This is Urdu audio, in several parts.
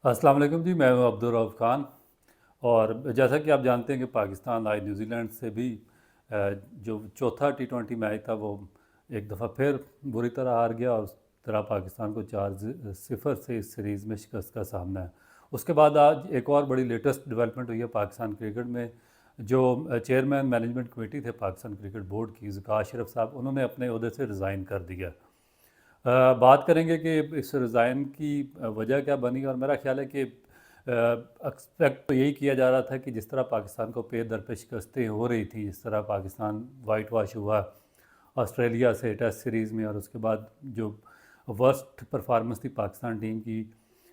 السلام علیکم جی، میں ہوں عبدالرؤف خان۔ اور جیسا کہ آپ جانتے ہیں کہ پاکستان آج نیوزی لینڈ سے بھی جو چوتھا T20 میچ تھا وہ ایک دفعہ پھر بری طرح ہار گیا، اور اس طرح پاکستان کو 4-0 سے اس سیریز میں شکست کا سامنا ہے۔ اس کے بعد آج ایک اور بڑی لیٹسٹ ڈیولپمنٹ ہوئی ہے پاکستان کرکٹ میں۔ جو چیئرمین مینجمنٹ کمیٹی تھے پاکستان کرکٹ بورڈ کی، ذکاء اشرف صاحب، انہوں نے اپنے عہدے سے ریزائن کر دیا۔ بات کریں گے کہ اس ریزائن کی وجہ کیا بنی، اور میرا خیال ہے کہ ایکسپیکٹ تو یہی کیا جا رہا تھا کہ جس طرح پاکستان کو پے در پہ شکستیں ہو رہی تھیں، جس طرح پاکستان وائٹ واش ہوا آسٹریلیا سے ٹیسٹ سیریز میں، اور اس کے بعد جو ورسٹ پرفارمنس تھی پاکستان ٹیم کی،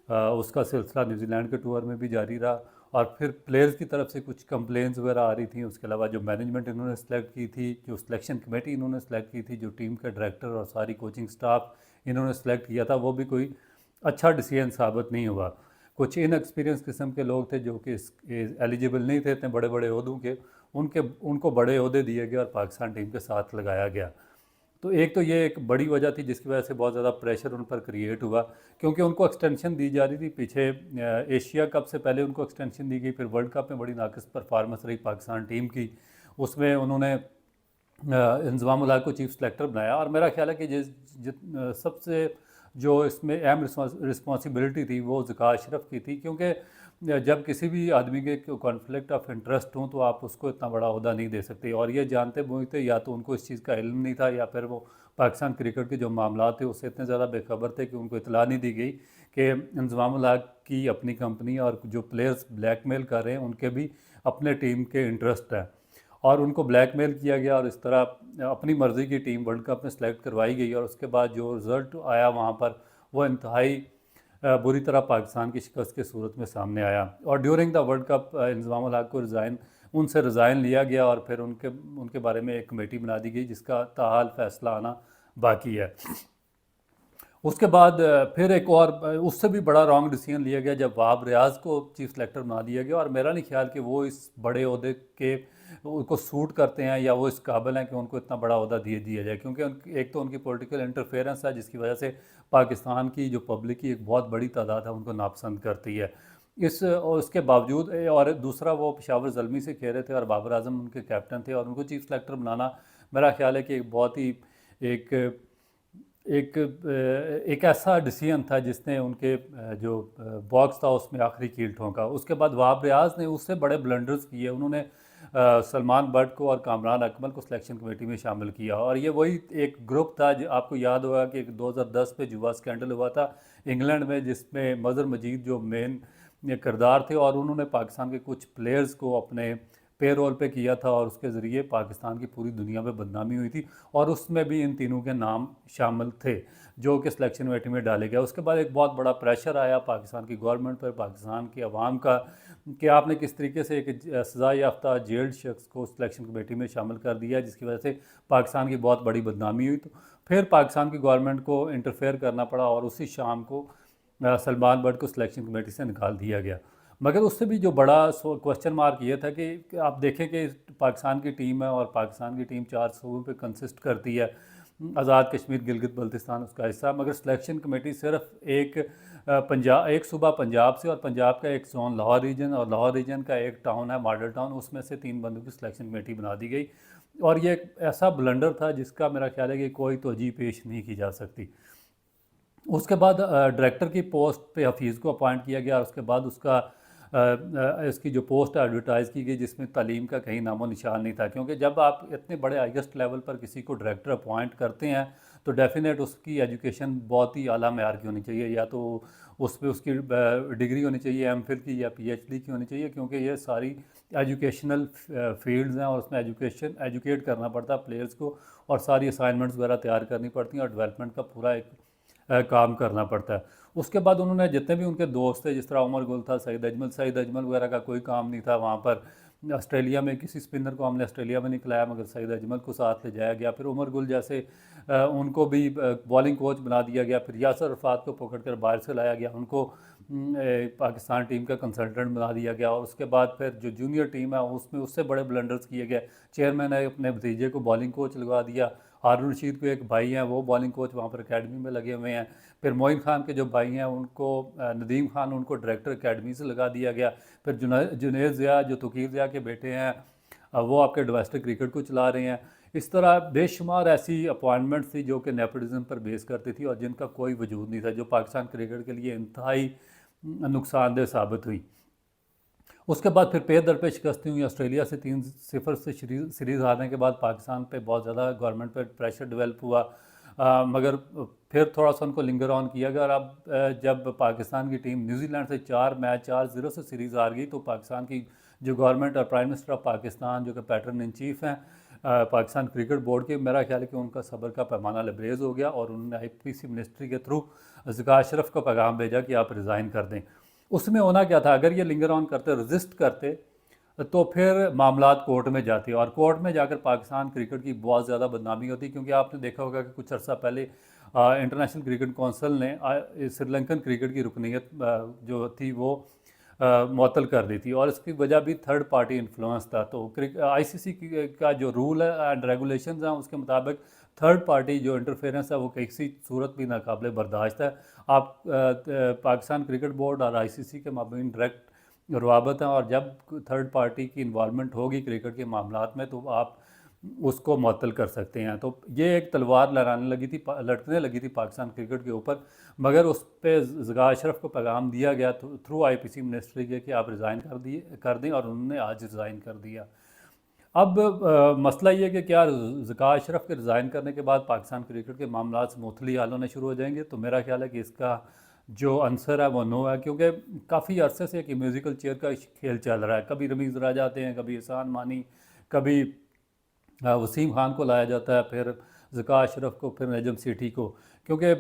اس کا سلسلہ نیوزی لینڈ کے ٹور میں بھی جاری رہا، اور پھر پلیئرز کی طرف سے کچھ کمپلینز وغیرہ آ رہی تھیں۔ اس کے علاوہ جو مینجمنٹ انہوں نے سلیکٹ کی تھی، جو سلیکشن کمیٹی انہوں نے سلیکٹ کی تھی، جو ٹیم کا ڈائریکٹر اور ساری کوچنگ سٹاف انہوں نے سلیکٹ کیا تھا، وہ بھی کوئی اچھا ڈیسیژن ثابت نہیں ہوا۔ کچھ ان ایکسپیرینس قسم کے لوگ تھے جو کہ ایلیجیبل نہیں تھے اتنے بڑے بڑے عہدوں کے، ان کو بڑے عہدے دیے گئے اور پاکستان ٹیم کے ساتھ لگایا گیا۔ تو ایک تو یہ ایک بڑی وجہ تھی جس کی وجہ سے بہت زیادہ پریشر ان پر کریٹ ہوا، کیونکہ ان کو ایکسٹینشن دی جا رہی تھی پیچھے۔ ایشیا کپ سے پہلے ان کو ایکسٹینشن دی گئی، پھر ورلڈ کپ میں بڑی ناقص پرفارمنس رہی پاکستان ٹیم کی، اس میں انہوں نے انضمام الحق کو چیف سلیکٹر بنایا۔ اور میرا خیال ہے کہ سب سے جو اس میں اہم رسپانسبلٹی تھی وہ ذکاء اشرف کی تھی، کیونکہ جب کسی بھی آدمی کے کانفلکٹ آف انٹرسٹ ہوں تو آپ اس کو اتنا بڑا عہدہ نہیں دے سکتے، اور یہ جانتے بوجھتے یا تو ان کو اس چیز کا علم نہیں تھا، یا پھر وہ پاکستان کرکٹ کے جو معاملات تھے اس سے اتنے زیادہ بے خبر تھے کہ ان کو اطلاع نہیں دی گئی کہ انضمام الحق کی اپنی کمپنی اور جو پلیئرز بلیک میل کر رہے ہیں ان کے بھی اپنے ٹیم کے انٹرسٹ ہیں، اور ان کو بلیک میل کیا گیا، اور اس طرح اپنی مرضی کی ٹیم ورلڈ کپ میں سلیکٹ کروائی گئی، اور اس کے بعد جو رزلٹ آیا وہاں پر وہ انتہائی بری طرح پاکستان کی شکست کے صورت میں سامنے آیا۔ اور ڈیورنگ دا ورلڈ کپ انضمام الحق کو ان سے ریزائن لیا گیا، اور پھر ان کے بارے میں ایک کمیٹی بنا دی گئی جس کا تاحال فیصلہ آنا باقی ہے۔ اس کے بعد پھر ایک اور اس سے بھی بڑا رانگ ڈیسیژن لیا گیا جب وہاب ریاض کو چیف سلیکٹر بنا دیا گیا، اور میرا نہیں خیال کہ وہ اس بڑے عہدے کے کو سوٹ کرتے ہیں یا وہ اس قابل ہیں کہ ان کو اتنا بڑا عہدہ دیا جائے، کیونکہ ایک تو ان کی پولیٹیکل انٹرفیئرنس ہے جس کی وجہ سے پاکستان کی جو پبلک کی ایک بہت بڑی تعداد ہے ان کو ناپسند کرتی ہے۔ اس کے باوجود، اور دوسرا وہ پشاور زلمی سے کھیلے تھے اور بابر اعظم ان کے کیپٹن تھے، اور ان کو چیف سلیکٹر بنانا میرا خیال ہے کہ ایک بہت ہی ایک ایک ایک ایسا ڈیسیژن تھا جس نے ان کے جو باکس تھا اس میں آخری کیل ٹھونکا۔ اس کے بعد وہاب ریاض نے اس سے بڑے بلنڈرز کیے، انہوں نے سلمان بٹ کو اور کامران اکمل کو سلیکشن کمیٹی میں شامل کیا، اور یہ وہی ایک گروپ تھا جو آپ کو یاد ہوگا کہ 2010 میں جوا سکینڈل ہوا تھا انگلینڈ میں، جس میں مظہر مجید جو مین کردار تھے، اور انہوں نے پاکستان کے کچھ پلیئرز کو اپنے پے رول پہ کیا تھا، اور اس کے ذریعے پاکستان کی پوری دنیا میں بدنامی ہوئی تھی، اور اس میں بھی ان تینوں کے نام شامل تھے جو کہ سلیکشن کمیٹی میں ڈالے گئے۔ اس کے بعد ایک بہت بڑا پریشر آیا پاکستان کی گورنمنٹ پر، پاکستان کی عوام کا، کہ آپ نے کس طریقے سے ایک سزا یافتہ جیلڈ شخص کو سلیکشن کمیٹی میں شامل کر دیا، جس کی وجہ سے پاکستان کی بہت بڑی بدنامی ہوئی۔ تو پھر پاکستان کی گورنمنٹ کو انٹرفیئر کرنا پڑا، اور اسی شام کو سلمان بٹ کو سلیکشن کمیٹی سے نکال دیا گیا۔ مگر اس سے بھی جو بڑا کوسچن مارک یہ تھا کہ آپ دیکھیں کہ پاکستان کی ٹیم ہے، اور پاکستان کی ٹیم 4 صوبوں پہ کنسسٹ کرتی ہے، آزاد کشمیر، گلگت بلتستان اس کا حصہ، مگر سلیکشن کمیٹی صرف ایک صوبہ پنجاب سے، اور پنجاب کا ایک زون لاہور ریجن، اور لاہور ریجن کا ایک ٹاؤن ہے ماڈل ٹاؤن، اس میں سے 3 بندوں کی سلیکشن کمیٹی بنا دی گئی، اور یہ ایک ایسا بلنڈر تھا جس کا میرا خیال ہے کہ کوئی توجیہ پیش نہیں کی جا سکتی۔ اس کے بعد ڈائریکٹر کی پوسٹ پہ حفیظ کو اپوائنٹ کیا گیا، اور اس کے بعد اس کی جو پوسٹ ایڈورٹائز کی گئی جس میں تعلیم کا کہیں نام و نشان نہیں تھا، کیونکہ جب آپ اتنے بڑے ہائیسٹ لیول پر کسی کو ڈائریکٹر اپوائنٹ کرتے ہیں تو ڈیفینیٹ اس کی ایجوکیشن بہت ہی اعلیٰ معیار کی ہونی چاہیے، یا تو اس پہ اس کی ڈگری ہونی چاہیے ایم فل کی یا پی ایچ ڈی کی ہونی چاہیے، کیونکہ یہ ساری ایجوکیشنل فیلڈز ہیں، اور اس میں ایجوکیٹ کرنا پڑتا ہے پلیئرز کو، اور ساری اسائنمنٹس وغیرہ تیار کرنی پڑتی ہیں، اور ڈیولپمنٹ کا پورا ایک کام کرنا پڑتا ہے۔ اس کے بعد انہوں نے جتنے بھی ان کے دوست تھے، جس طرح عمر گل تھا، سعید اجمل وغیرہ کا کوئی کام نہیں تھا وہاں پر۔ آسٹریلیا میں کسی اسپنر کو ہم نے آسٹریلیا میں نہیں کھلایا، مگر سعید اجمل کو ساتھ لے جایا گیا۔ پھر عمر گل جیسے ان کو بھی بالنگ کوچ بنا دیا گیا، پھر یاسر عرفات کو پکڑ کر باہر سے لایا گیا، ان کو پاکستان ٹیم کا کنسلٹنٹ بنا دیا گیا، اور اس کے بعد پھر جو جونیئر ٹیم ہے اس میں اس سے بڑے بلنڈرز کیے گئے۔ چیئرمین نے اپنے بھتیجے کو بالنگ کوچ لگوا دیا، ہارون رشید کو ایک بھائی ہیں وہ بالنگ کوچ وہاں پر اکیڈمی میں لگے ہوئے ہیں. پھر معین خان کے جو بھائی ہیں ان کو ندیم خان ان کو ڈائریکٹر اکیڈمی سے لگا دیا گیا. پھر جنید ضیاء جو توقیر ضیاء کے بیٹے ہیں وہ آپ کے ڈومیسٹک کرکٹ کو چلا رہے ہیں. اس طرح بے شمار ایسی اپوائنٹمنٹس تھی جو کہ نیپوٹزم پر بیس کرتی تھی اور جن کا کوئی وجود نہیں تھا, جو پاکستان کرکٹ کے لیے انتہائی نقصان دہ ثابت ہوئی. اس کے بعد پھر پے در پہ شکستیں ہوئی. آسٹریلیا سے 3-0 سے سیریز ہارنے کے بعد پاکستان پہ بہت زیادہ گورنمنٹ پہ پریشر ڈیولپ ہوا, مگر پھر تھوڑا سا ان کو لنگر آن کیا گیا. اور اب جب پاکستان کی ٹیم نیوزی لینڈ سے 4-0 سے سیریز ہار گئی تو پاکستان کی جو گورنمنٹ اور پرائم منسٹر آف پاکستان جو کہ پیٹرن ان چیف ہیں پاکستان کرکٹ بورڈ کے, میرا خیال ہے کہ ان کا صبر کا پیمانہ لبریز ہو گیا اور انہوں نے آئی پی سی منسٹری کے تھرو ذکا اشرف کو پیغام بھیجا کہ آپ ریزائن کر دیں. اس میں ہونا کیا تھا, اگر یہ لنگر آن کرتے رزسٹ کرتے تو پھر معاملات کورٹ میں جاتے اور کورٹ میں جا کر پاکستان کرکٹ کی بہت زیادہ بدنامی ہوتی, کیونکہ آپ نے دیکھا ہوگا کہ کچھ عرصہ پہلے انٹرنیشنل کرکٹ کونسل نے سری لنکن کرکٹ کی رکنیت جو تھی وہ معطل کر دی تھی, اور اس کی وجہ بھی تھرڈ پارٹی انفلوئنس تھا. تو آئی سی سی کا جو رول ہے اینڈ ریگولیشنز ہیں اس کے مطابق تھرڈ پارٹی جو انٹرفیئرنس ہے وہ کسی صورت بھی ناقابل برداشت ہے. آپ پاکستان کرکٹ بورڈ اور آئی سی سی کے مابین ڈائریکٹ روابط ہیں, اور جب تھرڈ پارٹی کی انوالومنٹ ہوگی کرکٹ کے معاملات میں تو آپ اس کو معطل کر سکتے ہیں. تو یہ ایک تلوار لٹکنے لگی تھی پاکستان کرکٹ کے اوپر, مگر اس پہ ذکا اشرف کو پیغام دیا گیا تھرو آئی پی سی منسٹری کے کہ آپ ریزائن کر دیں, اور انہوں نے آج ریزائن کر دیا. اب مسئلہ یہ کہ کیا ذکا اشرف کے ریزائن کرنے کے بعد پاکستان کرکٹ کے معاملات سموتھلی حل ہونے شروع ہو جائیں گے؟ تو میرا خیال ہے کہ اس کا جو آنسر ہے وہ نو ہے, کیونکہ کافی عرصے سے ایک میوزیکل چیئر کا کھیل چل رہا ہے. کبھی رمیز راجہ آتے ہیں, کبھی احسان مانی, کبھی وسیم خان کو لایا جاتا ہے, پھر ذکا اشرف کو, پھر نجم سیٹھی کو. کیونکہ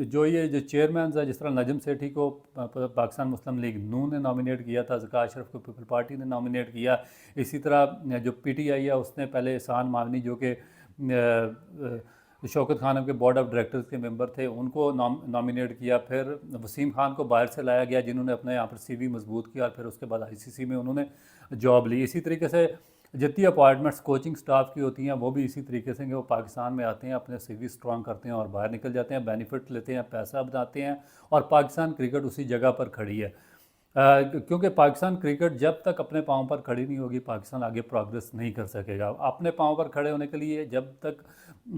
جو چیئرمینز ہیں, جس طرح نجم سیٹھی کو پاکستان مسلم لیگ نون نے نامینیٹ کیا تھا, ذکا اشرف کو پیپل پارٹی نے نامینیٹ کیا. اسی طرح جو پی ٹی آئی ہے اس نے پہلے احسان مانی جو کہ شوکت خانم کے بورڈ آف ڈائریکٹرز کے ممبر تھے ان کو نامینیٹ کیا. پھر وسیم خان کو باہر سے لایا گیا جنہوں نے اپنے یہاں پر سی وی مضبوط کیا, اور پھر اس کے بعد آئی سی سی میں انہوں نے جاب لی. اسی طریقے سے جتنی اپوائنٹمنٹس کوچنگ سٹاف کی ہوتی ہیں وہ بھی اسی طریقے سے کہ وہ پاکستان میں آتے ہیں, اپنے سی وی اسٹرانگ کرتے ہیں اور باہر نکل جاتے ہیں, بینیفٹ لیتے ہیں, پیسہ بناتے ہیں, اور پاکستان کرکٹ اسی جگہ پر کھڑی ہے. کیونکہ پاکستان کرکٹ جب تک اپنے پاؤں پر کھڑی نہیں ہوگی پاکستان آگے پروگریس نہیں کر سکے گا. اپنے پاؤں پر کھڑے ہونے کے لیے جب تک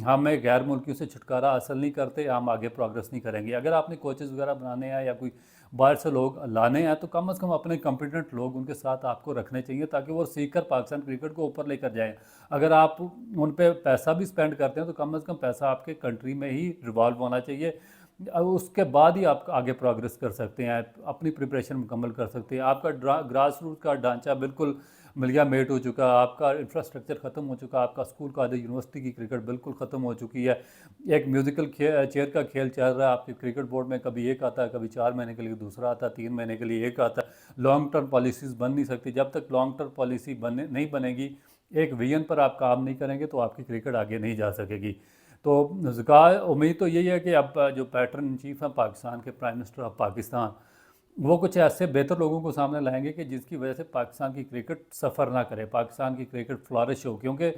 ہمیں غیر ملکیوں سے چھٹکارا حاصل نہیں کرتے ہم آگے پروگریس نہیں کریں گے. اگر آپ نے کوچز وغیرہ بنانے ہیں یا کوئی باہر سے لوگ لانے ہیں تو کم از کم اپنے کمپیٹنٹ لوگ ان کے ساتھ آپ کو رکھنے چاہیے تاکہ وہ سیکھ کر پاکستان کرکٹ کو اوپر لے کر جائیں. اگر آپ ان پہ پیسہ بھی سپینڈ کرتے ہیں تو کم از کم پیسہ آپ کے کنٹری میں ہی ریوالو ہونا چاہیے, اس کے بعد ہی آپ آگے پروگریس کر سکتے ہیں, اپنی پریپریشن مکمل کر سکتے ہیں. آپ کا گراس روٹ کا ڈھانچہ بالکل ملیا میٹ ہو چکا, آپ کا انفراسٹرکچر ختم ہو چکا, آپ کا اسکول کالج یونیورسٹی کی کرکٹ بالکل ختم ہو چکی ہے. ایک میوزیکل چیئر کا کھیل چل رہا ہے آپ کے کرکٹ بورڈ میں, کبھی ایک آتا ہے, کبھی 4 مہینے کے لیے دوسرا آتا ہے, 3 مہینے کے لیے ایک آتا ہے. لانگ ٹرم پالیسیز بن نہیں سکتی. جب تک لانگ ٹرم پالیسی نہیں بنے گی, ایک ویژن پر آپ کام نہیں کریں گے تو آپ کی کرکٹ آگے نہیں جا سکے گی. تو امید تو یہی ہے کہ اب جو پیٹرن ان چیف ہیں پاکستان کے پرائم منسٹر آف پاکستان, وہ کچھ ایسے بہتر لوگوں کو سامنے لائیں گے کہ جس کی وجہ سے پاکستان کی کرکٹ سفر نہ کرے, پاکستان کی کرکٹ فلورش ہو. کیونکہ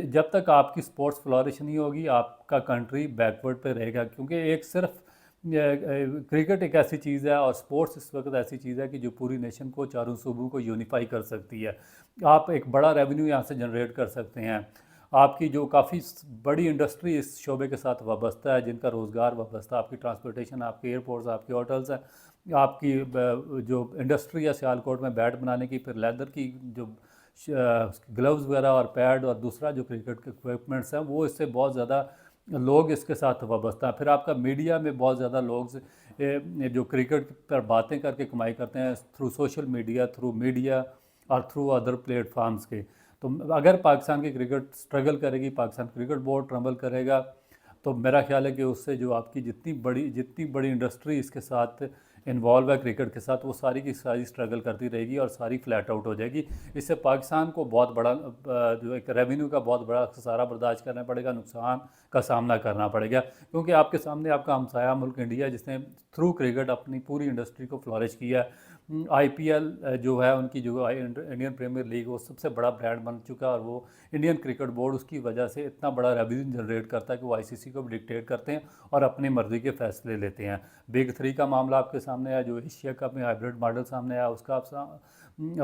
جب تک آپ کی سپورٹس فلورش نہیں ہوگی آپ کا کنٹری بیکورڈ پہ رہے گا. کیونکہ ایک صرف کرکٹ ایک ایسی چیز ہے اور سپورٹس اس وقت ایسی چیز ہے کہ جو پوری نیشن کو, چاروں صوبوں کو یونیفائی کر سکتی ہے. آپ ایک بڑا ریونیو یہاں سے جنریٹ کر سکتے ہیں. آپ کی جو کافی بڑی انڈسٹری اس شعبے کے ساتھ وابستہ ہے, جن کا روزگار وابستہ ہے, آپ کی ٹرانسپورٹیشن, آپ کے ایئرپورٹس, آپ کے ہوٹلز ہیں, آپ کی جو انڈسٹری ہے سیالکوٹ میں بیٹ بنانے کی, پھر لیدر کی جو گلوز وغیرہ اور پیڈ اور دوسرا جو کرکٹ کے اکوپمنٹس ہیں وہ اس سے بہت زیادہ لوگ اس کے ساتھ وابستہ ہیں. پھر آپ کا میڈیا میں بہت زیادہ لوگ جو کرکٹ پر باتیں کر کے کمائی کرتے ہیں through social media, through media اور تھرو ادر پلیٹ فارمز کے. تو اگر پاکستان کی کرکٹ سٹرگل کرے گی, پاکستان کرکٹ بورڈ ٹرمبل کرے گا, تو میرا خیال ہے کہ اس سے جو آپ کی جتنی بڑی انڈسٹری اس کے ساتھ انوالو ہے کرکٹ کے ساتھ، وہ ساری کی ساری اسٹرگل کرتی رہے گی اور ساری فلیٹ آؤٹ ہو جائے گی۔ اس سے پاکستان کو بہت بڑا جو ایک ریونیو کا بہت بڑا خسارہ برداشت کرنا پڑے گا، نقصان کا سامنا کرنا پڑے گا، کیونکہ آپ کے سامنے آپ کا ہمسایہ ملک انڈیا جس نے تھرو کرکٹ اپنی پوری انڈسٹری کو فلورش کیا ہے۔ آئی پی ایل جو ہے ان کی جو انڈین پریمیئر لیگ وہ سب سے بڑا برانڈ بن چکا ہے، اور وہ انڈین کرکٹ بورڈ اس کی وجہ سے اتنا بڑا ریونیو جنریٹ کرتا ہے کہ وہ آئی سی سی کو بھی ڈکٹیٹ کرتے ہیں اور اپنی مرضی کے فیصلے لیتے ہیں۔ بگ 3 کا معاملہ آپ کے سامنے ہے، جو ایشیا کپ میں ہائیبرڈ ماڈل سامنے آیا اس کا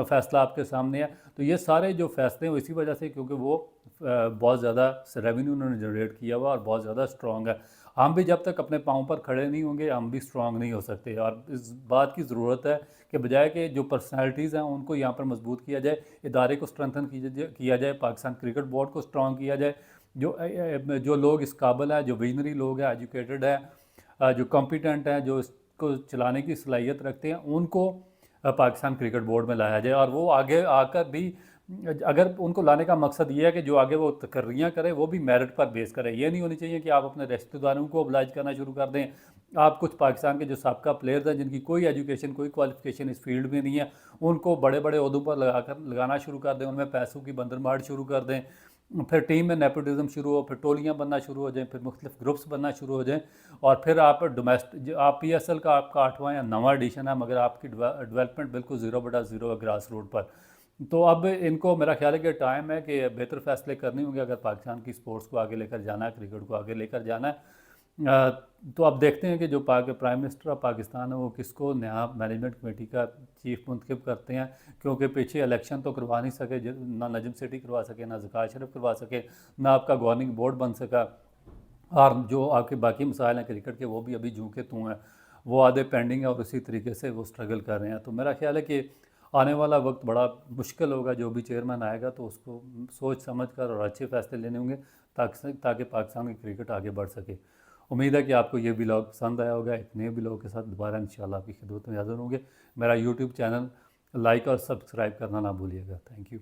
فیصلہ آپ کے سامنے ہے۔ تو یہ سارے جو فیصلے ہیں اسی وجہ سے کیونکہ وہ بہت زیادہ ریونیو انہوں نے جنریٹ کیا ہوا اور بہت زیادہ اسٹرانگ ہے۔ ہم بھی جب تک اپنے پاؤں پر کھڑے نہیں ہوں گے ہم بھی اسٹرانگ نہیں ہو سکتے، اور اس بات کی ضرورت ہے کہ بجائے کہ جو پرسنالٹیز ہیں ان کو یہاں پر مضبوط کیا جائے، ادارے کو اسٹرنتھن کیا جائے، پاکستان کرکٹ بورڈ کو اسٹرانگ کیا جائے، جو لوگ اس قابل ہیں، جو ویژنری لوگ ہیں، ایجوکیٹڈ ہیں، جو کمپیٹنٹ ہیں، جو اس کو چلانے کی صلاحیت رکھتے ہیں، ان کو پاکستان کرکٹ بورڈ میں لایا جائے۔ اور وہ آگے آ کر بھی اگر ان کو لانے کا مقصد یہ ہے کہ جو آگے وہ تقرریاں کرے وہ بھی میرٹ پر بیس کرے، یہ نہیں ہونی چاہیے کہ آپ اپنے رشتہ داروں کو oblige کرنا شروع کر دیں۔ آپ کچھ پاکستان کے جو سابقہ پلیئرز ہیں جن کی کوئی ایجوکیشن کوئی کوالیفیکیشن اس فیلڈ میں نہیں ہے، ان کو بڑے بڑے عہدوں پر لگانا شروع کر دیں، ان میں پیسوں کی بندرماڑ شروع کر دیں، پھر ٹیم میں نیپوٹزم شروع ہو، پھر ٹولیاں بننا شروع ہو جائیں، پھر مختلف گروپس بننا شروع ہو جائیں، اور پھر آپ آپ پی ایس ایل کا آپ کا 8واں یا 9واں ایڈیشن ہے مگر آپ کی ڈیولپمنٹ بالکل 0/0 ہے گراس روٹ پر۔ تو اب ان کو میرا خیال ہے کہ ٹائم ہے کہ بہتر فیصلے کرنے ہوں گے اگر پاکستان کی سپورٹس کو آگے لے کر جانا ہے، کرکٹ کو آگے لے کر جانا ہے۔ تو اب دیکھتے ہیں کہ جو پرائم منسٹر آف پاکستان ہے وہ کس کو نیا مینجمنٹ کمیٹی کا چیف منتخب کرتے ہیں، کیونکہ پیچھے الیکشن تو کروا نہیں سکے، نہ نجم سیٹھی کروا سکے، نہ زکا اشرف کروا سکے، نہ آپ کا گورننگ بورڈ بن سکا، اور جو آپ کے باقی مسائل ہیں کرکٹ کے وہ بھی ابھی جوں کے توں ہیں، وہ آدھے پینڈنگ ہے اور اسی طریقے سے وہ اسٹرگل کر رہے ہیں۔ تو میرا خیال ہے کہ آنے والا وقت بڑا مشکل ہوگا، جو بھی چیئرمین آئے گا تو اس کو سوچ سمجھ کر اور اچھے فیصلے لینے ہوں گے تاکہ پاکستان کی کرکٹ آگے بڑھ سکے۔ امید ہے کہ آپ کو یہ ولاگ پسند آیا ہوگا، ایک نئے ولاگ کے ساتھ دوبارہ انشاءاللہ آپ کی خدمت میں حاضر ہوں گے۔ میرا یوٹیوب چینل لائک اور سبسکرائب کرنا نہ بھولیے گا۔ Thank you.